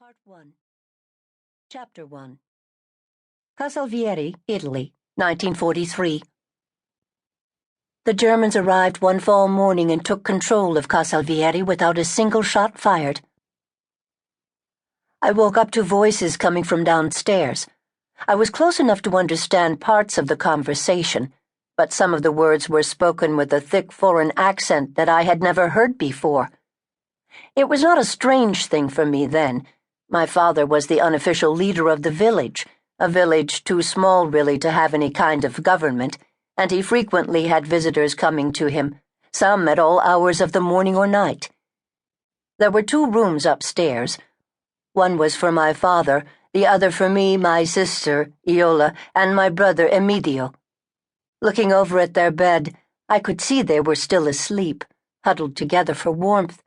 Part 1. Chapter 1. Casalvieri, Italy, 1943. The Germans arrived one fall morning and took control of Casalvieri without a single shot fired. I woke up to voices coming from downstairs. I was close enough to understand parts of the conversation, but some of the words were spoken with a thick foreign accent that I had never heard before. It was not a strange thing for me then. My father was the unofficial leader of the village, a village too small really to have any kind of government, and he frequently had visitors coming to him, some at all hours of the morning or night. There were 2 rooms upstairs. One was for my father, the other for me, my sister, Iola, and my brother, Emidio. Looking over at their bed, I could see they were still asleep, huddled together for warmth.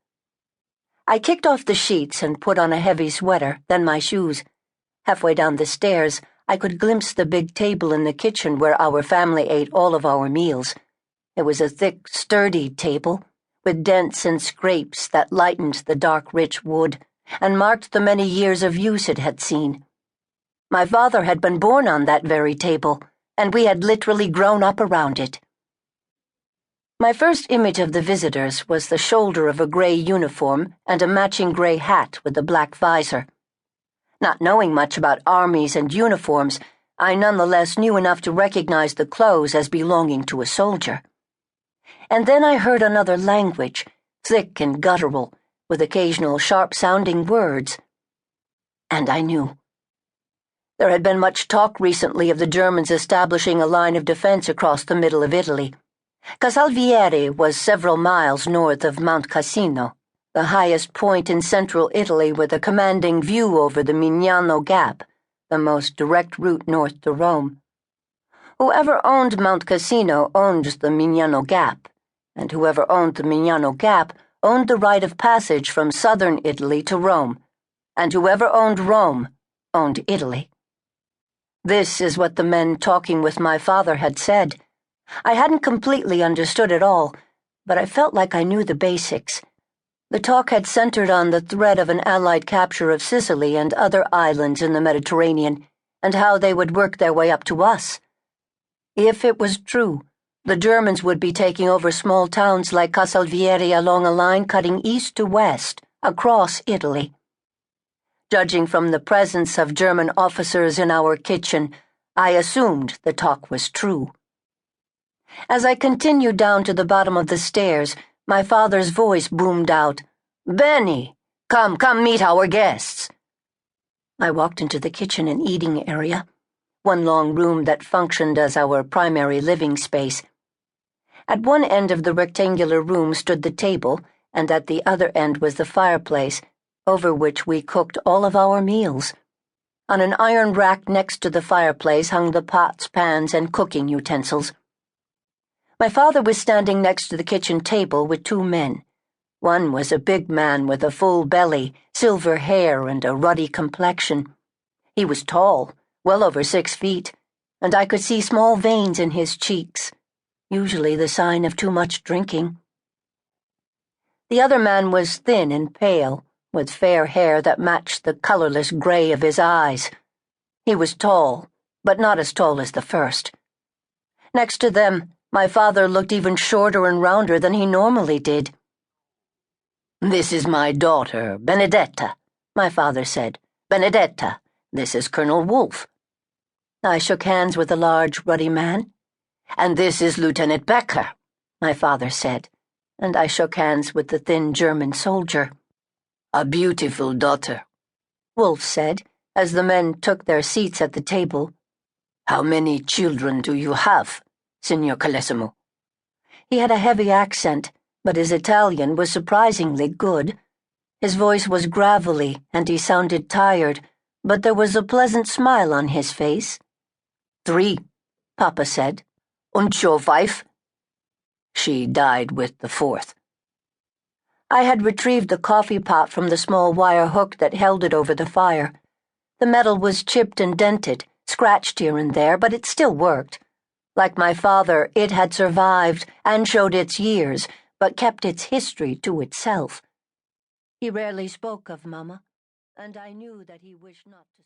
I kicked off the sheets and put on a heavy sweater, then my shoes. Halfway down the stairs, I could glimpse the big table in the kitchen where our family ate all of our meals. It was a thick, sturdy table, with dents and scrapes that lightened the dark, rich wood, and marked the many years of use it had seen. My father had been born on that very table, and we had literally grown up around it. My first image of the visitors was the shoulder of a gray uniform and a matching gray hat with a black visor. Not knowing much about armies and uniforms, I nonetheless knew enough to recognize the clothes as belonging to a soldier. And then I heard another language, thick and guttural, with occasional sharp-sounding words. And I knew. There had been much talk recently of the Germans establishing a line of defense across the middle of Italy. Casalvieri was several miles north of Mount Cassino, the highest point in central Italy with a commanding view over the Mignano Gap, the most direct route north to Rome. Whoever owned Mount Cassino owned the Mignano Gap, and whoever owned the Mignano Gap owned the right of passage from southern Italy to Rome, and whoever owned Rome owned Italy. This is what the men talking with my father had said. I hadn't completely understood it all, but I felt like I knew the basics. The talk had centered on the threat of an Allied capture of Sicily and other islands in the Mediterranean, and how they would work their way up to us. If it was true, the Germans would be taking over small towns like Casalvieri along a line cutting east to west, across Italy. Judging from the presence of German officers in our kitchen, I assumed the talk was true. As I continued down to the bottom of the stairs, my father's voice boomed out, "Benny, come meet our guests." I walked into the kitchen and eating area, one long room that functioned as our primary living space. At one end of the rectangular room stood the table, and at the other end was the fireplace, over which we cooked all of our meals. On an iron rack next to the fireplace hung the pots, pans, and cooking utensils. My father was standing next to the kitchen table with 2 men. One was a big man with a full belly, silver hair, and a ruddy complexion. He was tall, well over 6 feet, and I could see small veins in his cheeks, usually the sign of too much drinking. The other man was thin and pale, with fair hair that matched the colorless gray of his eyes. He was tall, but not as tall as the first. Next to them, my father looked even shorter and rounder than he normally did. "This is my daughter, Benedetta," my father said. "Benedetta, this is Colonel Wolfe." I shook hands with the large, ruddy man. "And this is Lieutenant Becker," my father said, and I shook hands with the thin German soldier. "A beautiful daughter," Wolfe said, as the men took their seats at the table. "How many children do you have, Signor Carlessimo?" He had a heavy accent, but his Italian was surprisingly good. His voice was gravelly, and he sounded tired, but there was a pleasant smile on his face. "3, Papa said. "Und your wife?" "She died with the 4th. I had retrieved the coffee pot from the small wire hook that held it over the fire. The metal was chipped and dented, scratched here and there, but it still worked. Like my father, it had survived and showed its years, but kept its history to itself. He rarely spoke of Mama. and I knew that he wished not to